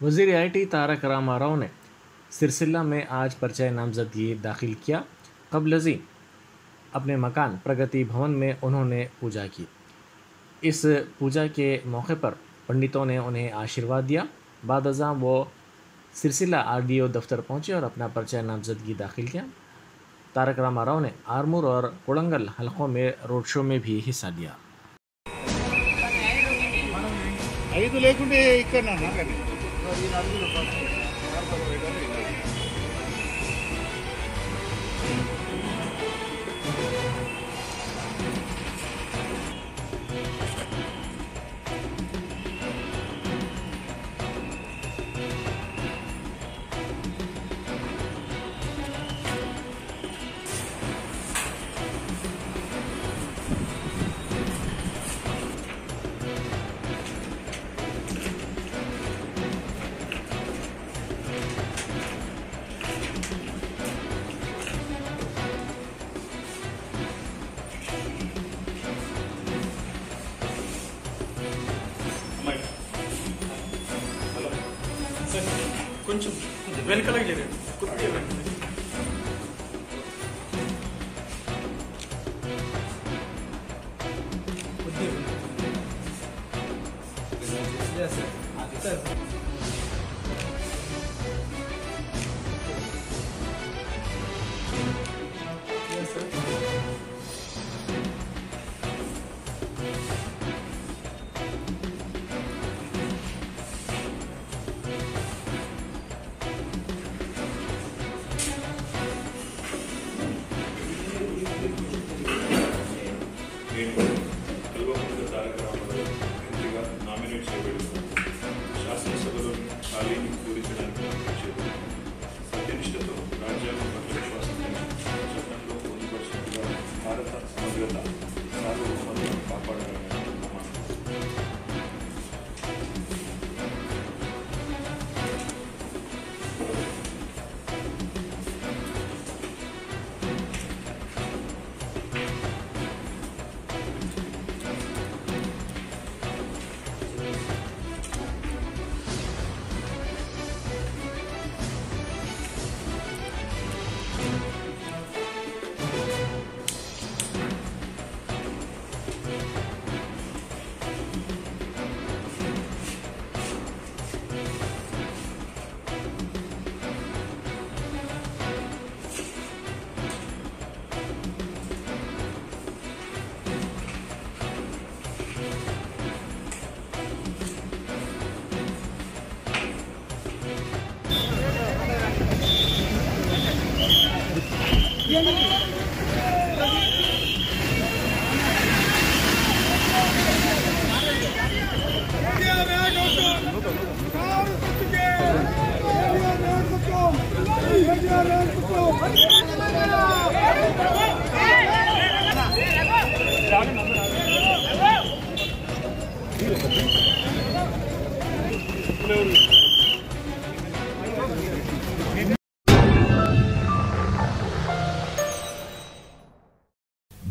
वज़ीर IT तारक रामाराव ने सिरसिल्ला में आज पर्चा नामजदगी दाखिल किया। कबलजी अपने मकान प्रगति भवन में उन्होंने पूजा की। इस पूजा के मौके पर पंडितों ने उन्हें आशीर्वाद दिया। बाद अज़ां वो सिरसिल्ला RDO दफ्तर पहुंचे और अपना पर्चा नामजदगी दाखिल किया। तारक रामाराव ने आरमूर और कोड़ंगल हलकों में रोड शो में भी हिस्सा लिया। కొంచెం వెనకలకి జరిగింది కొద్దిగా వెనక కల్వకుంట్ల తారక రామారావు ఎంపీగా నామినేట్ చేయబడింది. శాసనసభలోని ఖాళీని పూరించడానికి చేపట్టింది. సత్యనిష్టతో రాజ్యాంగం పట్ల విశ్వాసం చట్టంలో పొందుపరిచినట్టుగా భారత సమగ్రత సార్వభౌమత్వం కాపాడాలని ప్రమాణం.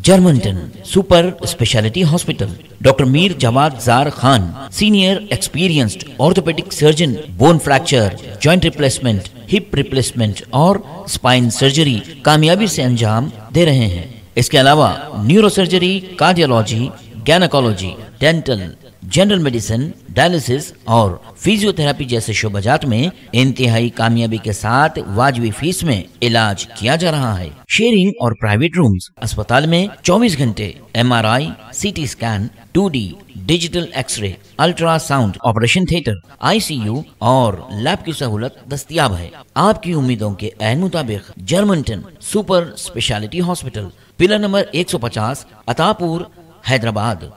जर्मनटन super speciality hospital, doctor Mir Jawad Zar Khan, senior experienced orthopaedic surgeon, bone fracture, joint replacement, hip replacement और स्पाइन सर्जरी कामयाबी से अंजाम दे रहे हैं। इसके अलावा neuro surgery, cardiology, gynaecology, dental, general medicine, dialysis और फिजियोथेरेपी जैसे शोबाजात में इंतहाई कामयाबी के साथ वाजबी फीस में इलाज किया जा रहा है। शेयरिंग और प्राइवेट रूम्स, अस्पताल में 24 घंटे MRI, CT scan, 2D digital X-ray, ultrasound, operation theatre, ICU और लैब की सहूलत दस्तयाब है। आपकी उम्मीदों के ऐन मुताबिक Germanten super speciality hospital, pillar number 150, Attapur, Hyderabad.